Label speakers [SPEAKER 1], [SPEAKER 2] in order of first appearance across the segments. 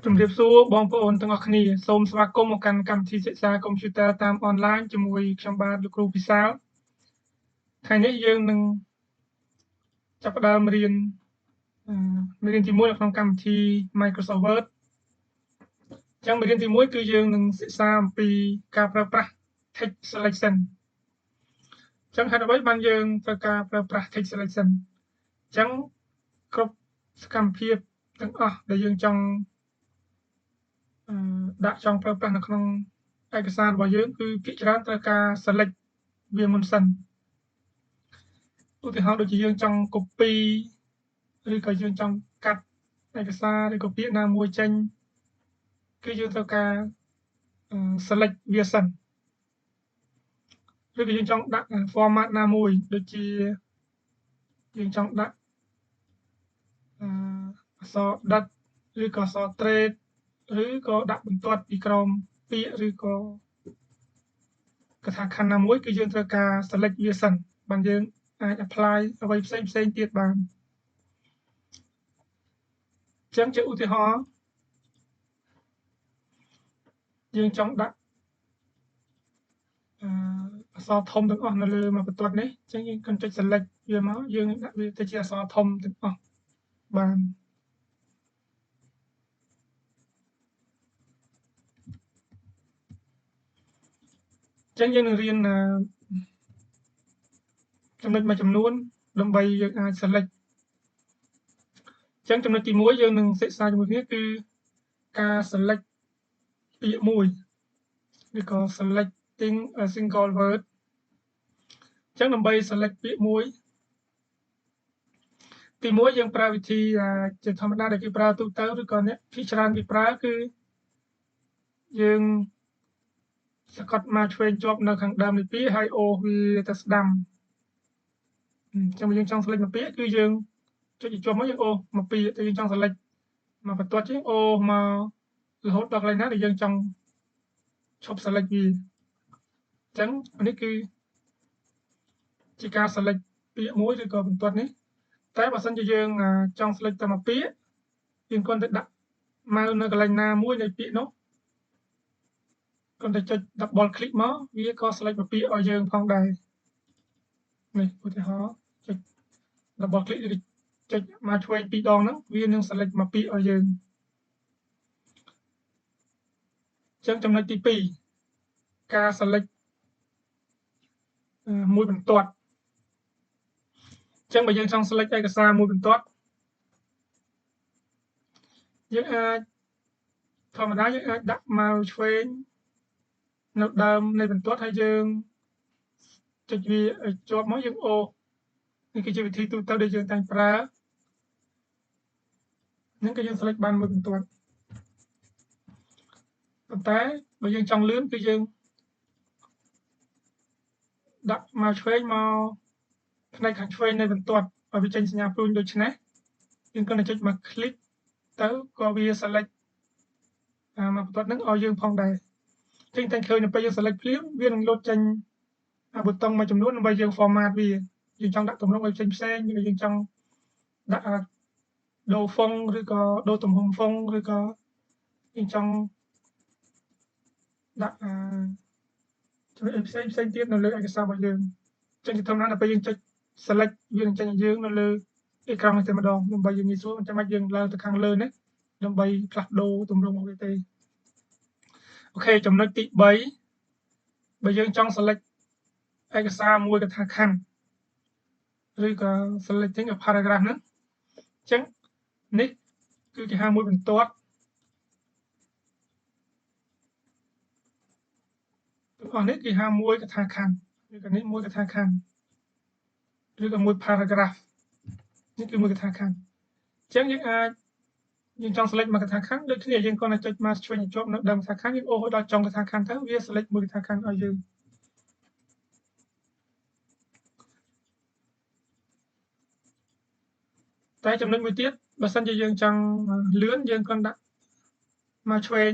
[SPEAKER 1] ជំរាបសួរបងប្អូនទាំងអស់គ្នាសូមស្វាគមន៍មកកាន់កម្មវិធីសិក្សាកុំព្យូទ័រតាមអនឡាញជាមួយខ្ញុំបាទលោកគ្រូពិសាលថ្ងៃនេះយើងនឹងចាប់ផ្ដើមរៀនមេរៀនទី1នៅក្នុងកម្មវិធី Microsoft Word អញ្ចឹងមេរៀនទី1គឺយើងនឹងសិក្សាអំពីការប្រើប្រាស់ Text Selection អញ្ចឹងហេតុអ្វីបានយើងត្រូវការប្រើប្រាស់ Text Selection អញ្ចឹងគ្រប់សកម្មភាពទាំងអស់ដែលយើងចង់ដាក់ចង់ប្រើប្រាស់នៅក្នុងឯកសាររបស់យើងគឺភាគច្រើនត្រូវការ select វាមុនសិនឧទាហរណ៍ដូចជាយើងចង់ copy ឬក៏យើងចង់កាត់ឯកសារឬក៏ពាក្យណាមួយចេញគឺយើងត្រូវការ select វាសិនឬក៏យើងចង់ដាក់ format ណាមួយដូចជាយើងចង់ដាក់អក្សរដិតឬក៏អក្សរត្រេតឬក៏ដាក់បន្ទាត់ពីក្រោមពាក្យឬក៏កថាខណ្ឌណាមួយគឺយើងត្រូវការ select វាសិនបានយើងអាច apply អ្វីផ្សេងទៀតបានអញ្ចឹងជាឧទាហរណ៍យើងចង់ដាក់អក្សរធំទាំងអស់នៅលើមួយបន្ទាត់នេះអញ្ចឹងយើងគ្រាន់ចុច select វាមកយើងដាក់វាទៅជាអក្សរធំទាំងអស់បានអញ្ចឹងយើងនឹងរៀនចំណុចមួយចំនួនដើម្បីយើងអាច select អញ្ចឹងចំណុចទី1យើងនឹងសិក្សាជាមួយគ្នាគឺការ select ពាក្យមួយឬក៏ selecting a single word អញ្ចឹងដើម្បី select ពាក្យមួយទី1យើងប្រើវិធីជាធម្មតាដែលគេប្រើទូទៅឬក៏អ្នកភាគច្រើនគេប្រើគឺយើងសង្កត់មកឆ្វេងជាប់នៅខាងដើមនៃពាក្យហើយអូសវាទៅស្ដាំអញ្ចឹងបើយើងចង់ select មួយពាក្យគឺយើងចុចជាប់មកយើងអូសមកពាក្យទៅយើងចង់ select មកបន្ទាត់ជាងអូសមករហូតដល់កន្លែងណាដែលយើងចង់ឈប់ select វាអញ្ចឹងនេះគឺជាការ select ពាក្យមួយឬក៏បន្ទាត់នេះតែបើសិនជាយើងចង់ select តែមួយពាក្យយើងគ្រាន់តែដាក់ម៉ៅនៅកន្លែងណាមួយនៃពាក្យនោះគ្រាន់តែចុច double click មកវាក៏ select មួយពាក្យឲ្យយើងផងដែរនេះឧទាហរណ៍ចុច double click ឬចុចមកឆ្វេង2ដងហ្នឹងវានឹង select មួយពាក្យឲ្យយើងអញ្ចឹងចំណុចទី2ការ select មួយបន្ទាត់អញ្ចឹងបើយើងចង់ select ឯកសារមួយបន្ទាត់យើងអាចធម្មតាយើងអាចដាក់មកឆ្វេងនៅដើមនៃបន្ទាត់ហើយយើងចុចវាឲ្យជាប់មកយើងអូសនេះគឺជាវិធីទូទៅដែលយើងតែងប្រើហ្នឹងគឺយើង select បានមួយបន្ទាត់ប៉ុន្តែបើយើងចង់លឿនគឺយើងដាក់មកឆ្វេងមកផ្នែកខាងឆ្វេងនៃបន្ទាត់ឲ្យវាចេញសញ្ញាព្រួញដូចនេះយើងគ្រាន់តែចុចមក click ទៅក៏វា select មកបន្ទាត់ហ្នឹងឲ្យយើងផងដែរចឹងតែឃើញនៅពេលយើង select ភ្លាមវានឹងលោតចេញប៊ូតុងមួយចំនួនដើម្បីយើង format វាយើងចង់ដាក់ទម្រង់ឲ្យផ្សេងឬយើងចង់ដាក់ដូរ font ឬក៏ដូរទំហំ font ឬក៏យើងចង់ដាក់ចំណុចផ្សេងទៀតនៅលើឯកសាររបស់យើងចឹងជាធម្មតាដល់ពេលយើងចុច select វានឹងចេញឲ្យយើងនៅលើអេក្រង់នេះតែម្ដងដើម្បីយើងងាយស្រួលមិនចាំបាច់យើងឡើងទៅខាងលើនេះដើម្បីផ្លាស់ប្ដូរទម្រង់របស់វាទេអូខេចំណុចទី3បើយើងចង់ select ឯកសារមួយកថាខណ្ឌឬក៏ selecting a paragraph ហ្នឹងអញ្ចឹងនេះគឺគេហៅមួយបន្ទាត់ទាំងអស់នេះគេហៅមួយកថាខណ្ឌឬក៏នេះមួយកថាខណ្ឌឬក៏មួយ paragraph នេះគឺមួយកថាខណ្ឌអញ្ចឹងយើងអាចយើងចង់ select មួយកថាខណ្ឌដូចគ្នាយើងគ្រាន់តែចុចមកឆ្វេងជាប់នៅដើមកថាខណ្ឌយើងអូសដល់ចុងកថាខណ្ឌទៅវា select មួយកថាខណ្ឌឲ្យយើងតែចំណុចមួយទៀតបើសិនជាយើងចង់លឿនយើងគ្រាន់ដាក់មកឆ្វេង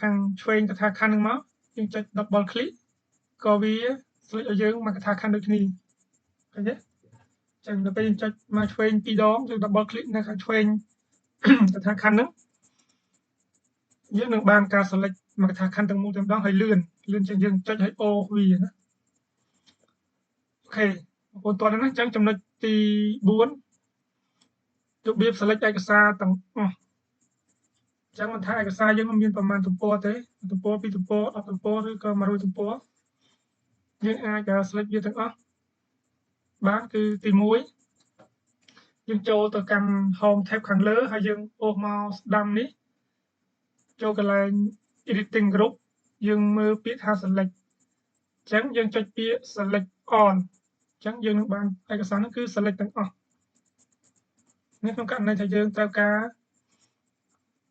[SPEAKER 1] ខាងឆ្វេងកថាខណ្ឌហ្នឹងមកយើងចុច double click ក៏វា select ឲ្យយើងមួយកថាខណ្ឌដូចគ្នាឃើញទេចឹងដល់ពេលយើងចុចមកឆ្វេង2ដងយើង double click នៅខាងឆ្វេងកថាខណ្ឌហ្នឹង យើងនឹងបានការ select មកថាខណ្ឌទាំងមូលតែម្ដងហើយលឿនជាងយើងចុចឲ្យអូវាណាអូខេបងប្អូនតោះណាអញ្ចឹងចំណុចទី4របៀប select ឯកសារទាំងអស់អញ្ចឹងមិនថាឯកសារយើងមានប្រមាណទំព័រទេទំព័រ2ទំព័រ10ទំព័រឬក៏100ទំព័រយើងអាច select វាទាំងអស់បានគឺទី1យើងចូលទៅកាន់ home tab ខាងលើហើយយើងអូសមកស្ដាំនេះចូលកន្លែង editing group យើងមើលពាក្យថា select អញ្ចឹងយើងចុចពាក្យ select all អញ្ចឹងយើងនឹងបានឯកសារហ្នឹងគឺ select ទាំងអស់នេះក្នុងករណីថាយើងត្រូវការ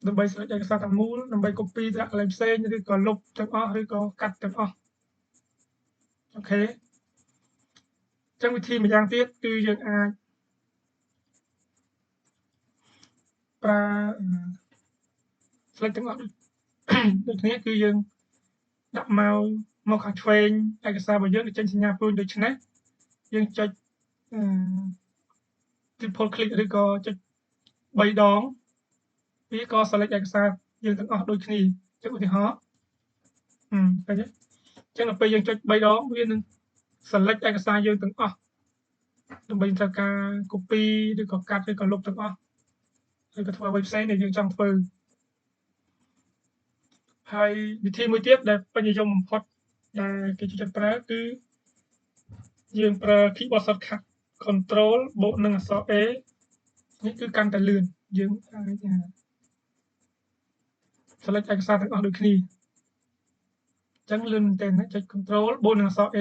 [SPEAKER 1] ដើម្បី select ឯកសារទាំងមូលដើម្បី copy ទៅដាក់កន្លែងផ្សេងឬក៏លុបទាំងអស់ឬក៏កាត់ទាំងអស់អូខេអញ្ចឹងវិធីម្យ៉ាងទៀតគឺយើងអាចប្រើ select ទាំងអស់ដូចគ្នាគឺយើងដាក់មកខាងឆ្វេងឯកសាររបស់យើងចេញសញ្ញាព្រួយដូច្នេះយើងចុចtriple click ឬក៏ចុច3ដងវាក៏ select ឯកសារយើងទាំងអស់ដូចគ្នាចុចឧទាហរណ៍ឃើញទេអញ្ចឹងដល់ពេលយើងចុច3ដងវានឹង select ឯកសារយើងទាំងអស់ដើម្បីត្រូវការ copy ឬក៏កាត់ឬក៏លុបទាំងអស់ឬក៏ធ្វើអ្វីផ្សេងដែលយើងចង់ធ្វើហើយវិធីមួយទៀតដែលពេញនិយមបំផុតដែលគេចូលចិត្តប្រើគឺយើងប្រើ keyboard shortcut control បូកនឹងអក្សរ A នេះគឺកាន់តែលឿនយើងអាច select ឯកសារទាំងអស់ដូចគ្នាអញ្ចឹងលឿនមែនទែនណាចុច control បូកនឹងអក្សរ A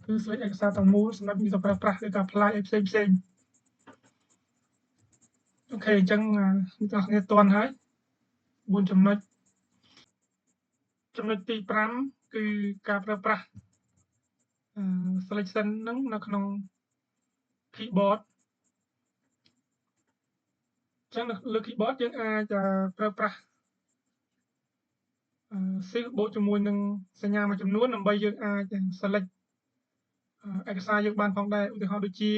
[SPEAKER 1] គឺ select ឯកសារទាំងមូលសម្រាប់យកទៅប្រើប្រាស់ឬក៏ apply ឲ្យផ្សេងអូខេអញ្ចឹងអ្នកនរគ្នាទាន់ហើយ4ចំណុចចំណុចទី5គឺការប្រើប្រាស់ selection ហ្នឹងនៅក្នុង keyboard អញ្ចឹងលើ keyboard យើងអាចប្រើប្រាស់ shift បូកជាមួយនឹងសញ្ញាមួយចំនួនដើម្បីយើងអាច select ឯកសារយើងបានផងដែរឧទាហរណ៍ដូចជា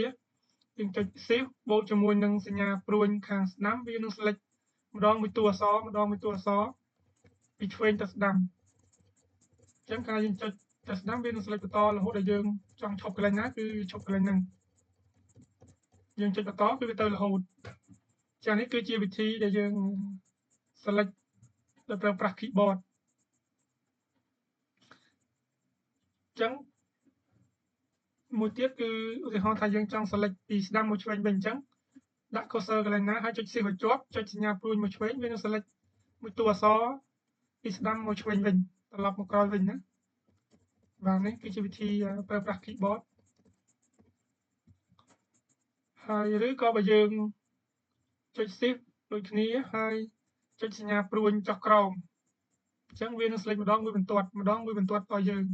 [SPEAKER 1] យើងចុច shift បូកជាមួយនឹងសញ្ញាព្រួយខាងស្ដាំវានឹង select ម្ដងមួយតួអក្សរពីឆ្វេងទៅស្ដាំអញ្ចឹងការយើងចុចទៅស្ដាំវានឹង select បន្តរហូតដល់យើងចង់ឈប់កន្លែងណាគឺឈប់កន្លែងហ្នឹងយើងចុចបន្តគឺវាទៅរហូតចា៎នេះគឺជាវិធីដែលយើង select ដោយប្រើប្រាស់ keyboard អញ្ចឹងមួយទៀតគឺឧទាហរណ៍ថាយើងចង់ select ពីស្ដាំមកឆ្វេងវិញអញ្ចឹងដាក់ cursor កន្លែងណាហើយចុច shift ឲ្យជាប់ចុចសញ្ញាព្រួយមកឆ្វេងវានឹង select មួយតួអក្សរពីស្ដាំមកឆ្វេងវិញត្រឡប់មកក្រោយវិញណាបាទនេះគឺជាវិធីប្រើប្រាស់ keyboard ហើយឬក៏បើយើងចុច shift ដូចគ្នាហើយចុចសញ្ញាព្រួយចុះក្រោមអញ្ចឹងវានឹង select ម្ដងមួយបន្ទាត់ឲ្យយើង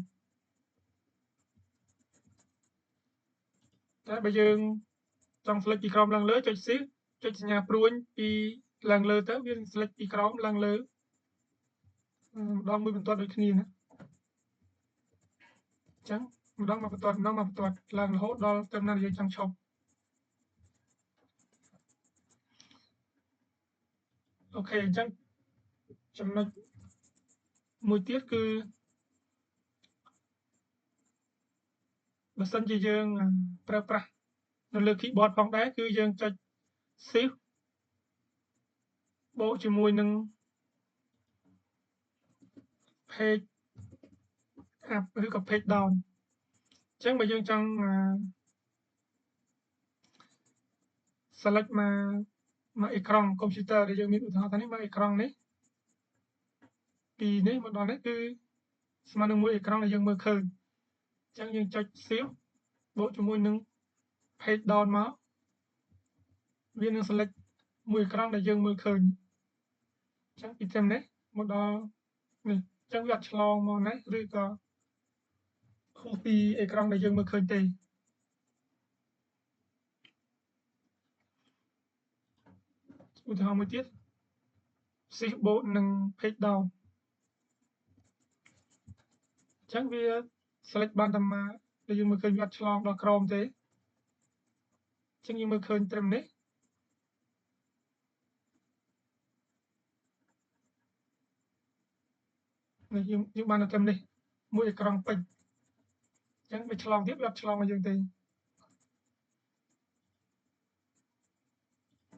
[SPEAKER 1] តែបើយើងចង់ select ពីក្រោមឡើងលើចុច shift ចុចសញ្ញាព្រួយពីឡើងលើទៅវានឹង select ពីក្រោមឡើងលើម្ដងមួយបន្ទាត់ដូចគ្នាណាអញ្ចឹងម្ដងមកបន្ទាត់ឡើងរហូតដល់ត្រឹមណាយើងចង់ឈប់អូខេអញ្ចឹងចំណុចមួយទៀតគឺបើសិនជាយើងប្រើប្រាស់នៅលើ keyboard ផងដែរគឺយើងចុច shift បូកជាមួយនឹង page up ឬក៏ page down អញ្ចឹងបើយើងចង់ select មកអេក្រង់កុំព្យូទ័រដែលយើងមានឧទាហរណ៍ថានេះមកអេក្រង់នេះពីនេះមកដល់នេះគឺស្មើនឹងមួយអេក្រង់ដែលយើងមើលឃើញអញ្ចឹងយើងចុច shift បូកជាមួយនឹង page down មកវានឹង select មួយអេក្រង់ដែលយើងមើលឃើញអញ្ចឹងពីត្រឹមនេះមកដល់នេះអញ្ចឹងវាអត់ឆ្លងមកនេះឬក៏ខុសពីអេក្រង់ដែលយើងមើលឃើញទេឧទាហរណ៍មួយទៀត shift បូកនឹង page down អញ្ចឹងវា select បានតែមកដែលយើងមើលឃើញវាអត់ឆ្លងដល់ក្រោមទេអញ្ចឹងយើងមើលឃើញត្រឹមនេះ នេះយើងបានតែនេះមួយអេក្រង់ពេញអញ្ចឹងវាឆ្លងទៀតវាអត់ឆ្លងមកយើងទេ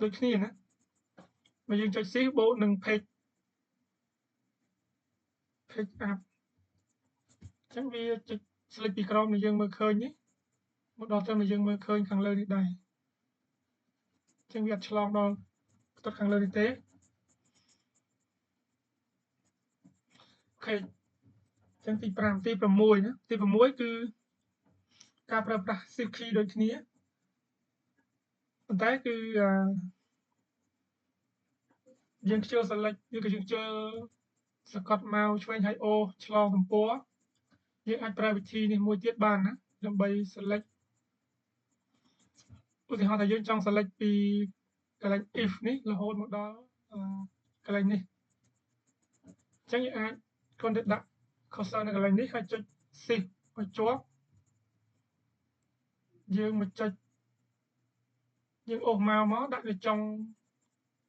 [SPEAKER 1] ដូចគ្នាណាបើយើងចុច shift បូកនឹង page up អញ្ចឹងវាចុច select ពីក្រោមដែលយើងមើលឃើញនេះមកដល់ត្រឹមដែលយើងមើលឃើញខាងលើនេះដែរអញ្ចឹងវាអត់ឆ្លងដល់ផ្ទុតខាងលើនេះទេអូខេអញ្ចឹងទី5ទី6ណាទី6គឺការប្រើប្រាស់ shift key ដូចគ្នាប៉ុន្តែគឺយើងខ្ជិល select ឬក៏យើងខ្ជិលសង្កត់មកឆ្វេងហើយអូឆ្លងទំព័រយើងអាចប្រើវិធីនេះមួយទៀតបានណាដើម្បី select ឧទាហរណ៍ថាយើងចង់ select ពីកន្លែង if នេះរហូតមកដល់កន្លែងនេះអញ្ចឹងយើងអាចគ្រាន់តែដាក់ cursor នៅកន្លែងនេះហើយចុច shift ឲ្យជាប់យើងមកចុចយើងអូសមកដាក់នៅចុង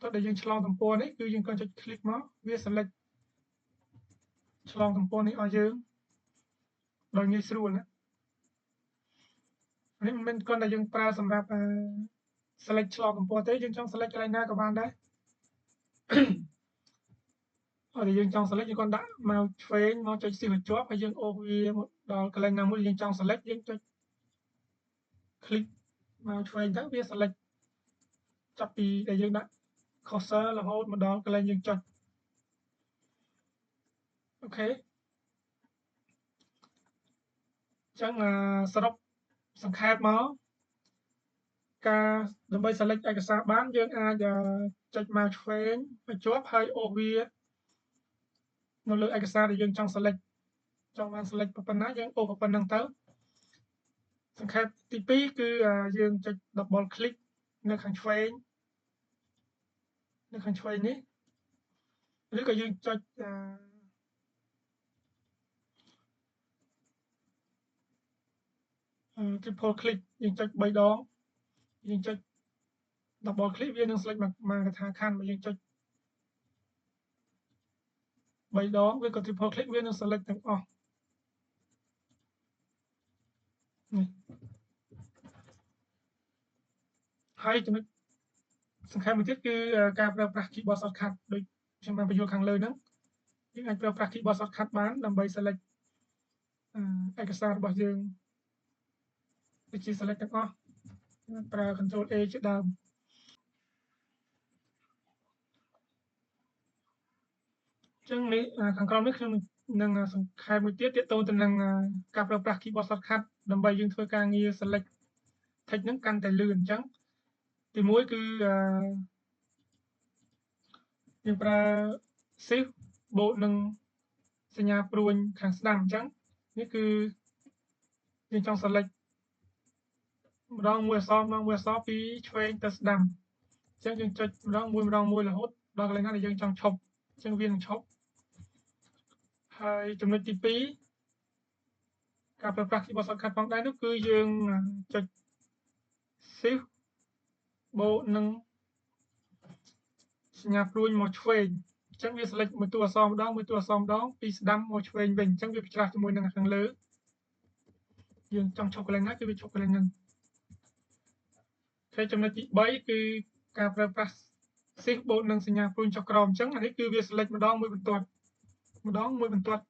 [SPEAKER 1] តើដែលយើងឆ្លងទំព័រនេះគឺយើងគ្រាន់ចុច click មកវា select ឆ្លងទំព័រនេះឲ្យយើងដោយងាយស្រួលណានេះមិនមែនគ្រាន់តែយើងប្រើសម្រាប់select ឆ្លងទំព័រទេយើងចង់ select កន្លែងណាក៏បានដែរហើយយើងចង់ select យើងគ្រាន់ដាក់មកឆ្វេងមកចុច shift ឲ្យជាប់ហើយយើងអូសវាមកដល់កន្លែងណាមួយយើងចង់ select យើងចុច click មកឆ្វេងទៅវា select ចាប់ពីដែលយើងដាក់ cursor រហូតមកដល់កន្លែងយើងចុចអូខេអញ្ចឹងសរុបសង្ខេបមកការដើម្បី select ឯកសារបានយើងអាចចុចមកឆ្វេងបញ្ជាប់ហើយអូសវានៅលើឯកសារដែលយើងចង់ select ចង់បាន select ប៉ុណ្ណាយើងអូសប៉ុណ្ណឹងទៅសង្ខេបទី2គឺយើងចុច double click នៅខាងឆ្វេងនេះឬក៏យើងចុចtriple click យើងចុច3ដងយើងចុច double click វានឹង select មកកថាខណ្ឌបើយើងចុច3ដងឬក៏ triple click វានឹង select ទាំងអស់នេះហើយចំណុចសំខាន់មួយទៀតគឺការប្រើប្រាស់ keyboard shortcut ដូចខ្ញុំបានបញ្យល់ខាងលើហ្នឹងយើងអាចប្រើប្រាស់ keyboard shortcut បានដើម្បី select ឯកសាររបស់យើងដូចជា select ទាំងអស់ប្រើ Control A ជាដើមអញ្ចឹងនេះខាងក្រោមនេះខ្ញុំនឹងសង្ខេបមួយទៀតទាក់ទងទៅនឹងការប្រើប្រាស់ keyboard shortcut ដើម្បីយើងធ្វើការងារ select text ហ្នឹងកាន់តែលឿនអញ្ចឹងទី1គឺយើងប្រើ shift បូកនឹងសញ្ញាព្រួញខាងស្ដាំអញ្ចឹងនេះគឺយើងចង់ select ម្ដងមួយអក្សរពីឆ្វេងទៅស្ដាំអញ្ចឹងយើងចុចម្ដងមួយរហូតដល់កន្លែងណាដែលយើងចង់ឈប់អញ្ចឹងវានឹងឈប់ហើយចំណុចទី2ការប្រើប្រាស់ keyboard shortcut ផងដែរនោះគឺយើងចុច shift បូកនឹងសញ្ញាព្រួញមកឆ្វេងអញ្ចឹងវា select មួយតួអក្សរម្ដងពីស្ដាំមកឆ្វេងវិញអញ្ចឹងវាប្រច្រាស់ជាមួយនឹងខាងលើយើងចង់ឈប់កន្លែងណាគឺវាឈប់កន្លែងហ្នឹងហើយចំណុចទី3គឺការប្រើប្រាស់ shift បូកនឹងសញ្ញាព្រួញចុះក្រោមអញ្ចឹងអានេះគឺវា select ម្ដងមួយបន្ទាត់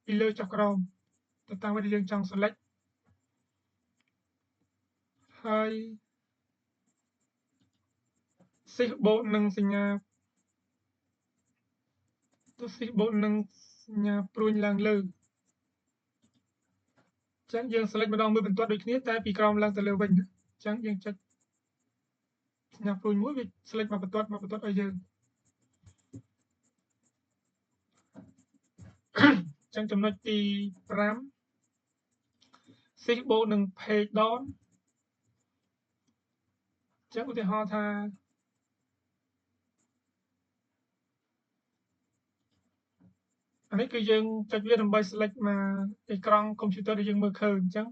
[SPEAKER 1] ពីលើចុះក្រោមទៅតាមអ្វីដែលយើងចង់ select ហើយ shift បូកនឹងសញ្ញាshift បូកនឹងសញ្ញាព្រួញឡើងលើអញ្ចឹងយើង select ម្ដងមួយបន្ទាត់ដូចគ្នាតែពីក្រោមឡើងទៅលើវិញណាអញ្ចឹងយើងចុចសញ្ញាព្រួញមួយវា select មកបន្ទាត់ឲ្យយើងអញ្ចឹងចំណុចទី5 shift បូកនឹង page down អញ្ចឹងឧទាហរណ៍ថាអានេះគឺយើងចុចវាដើម្បី select មកអេក្រង់កុំព្យូទ័រដែលយើងមើលឃើញអញ្ចឹង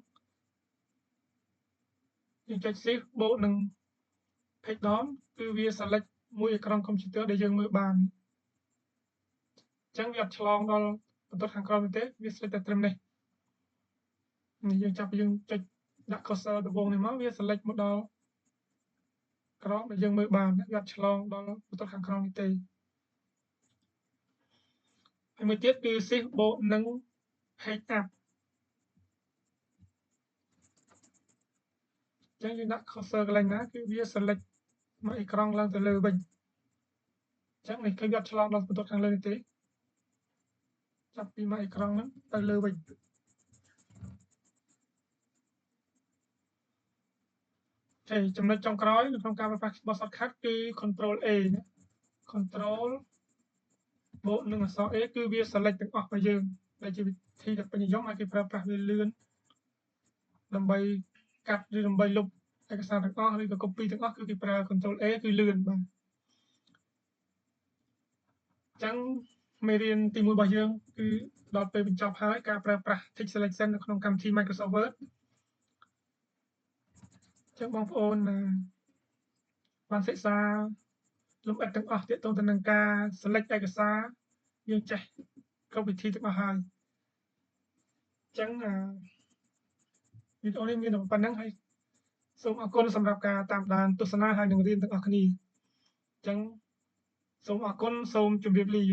[SPEAKER 1] យើងចុច shift បូកនឹង page down គឺវា select មួយអេក្រង់កុំព្យូទ័រដែលយើងមើលបានអញ្ចឹងវាអត់ឆ្លងដល់ បន្ទាត់ខាងក្រោមនេះទេវាស្លេចតែត្រឹមនេះយើងចាប់យើងចុចដាក់ cursor ដំបូងនេះមកវា select មកដល់ក្រោមដែលយើងមើលបានវាអត់ឆ្លងដល់បន្ទាត់ខាងក្រោមនេះទេហើយមួយទៀតគឺ shift បូកនឹង page up អញ្ចឹងយើងដាក់ cursor កន្លែងណាគឺវា select មកអេក្រង់ឡើងទៅលើវិញអញ្ចឹងនេះឃើញវាអត់ឆ្លងដល់បន្ទាត់ខាងលើនេះទេចាប់ពីមកអេក្រង់ហ្នឹងទៅលើវិញហើយចំណុចចុងក្រោយនៅក្នុងការប្រើប្រាស់ keyboard shortcut គឺ Control A ណា Control បូកនឹងអក្សរ A គឺវា select ទាំងអស់របស់យើងដែលជាវិធីដែលពេញនិយមឲ្យគេប្រើប្រាស់វាលឿនដើម្បីកាត់ឬដើម្បីលុបឯកសារទាំងអស់ឬក៏ copy ទាំងអស់គឺគេប្រើ Control A គឺលឿនបាទអញ្ចឹងមេរៀនទី1របស់យើងគឺដល់ពេលបញ្ចប់ហើយការប្រើប្រាស់ Text Selection នៅក្នុងកម្មវិធី Microsoft Word អញ្ចឹងបងប្អូនបានសិក្សាលម្អិតទាំងអស់ទាក់ទងទៅនឹងការ select ឯកសារយើងចេះគ្រប់វិធីទាំងអស់ហើយអញ្ចឹងវីដេអូនេះមានតែប៉ុណ្្នឹងហើយសូមអរគុណសម្រាប់ការតាមដានទស្សនាហើយនឹងរៀនទាំងអស់គ្នាអញ្ចឹងសូមអរគុណសូមជម្រាបលា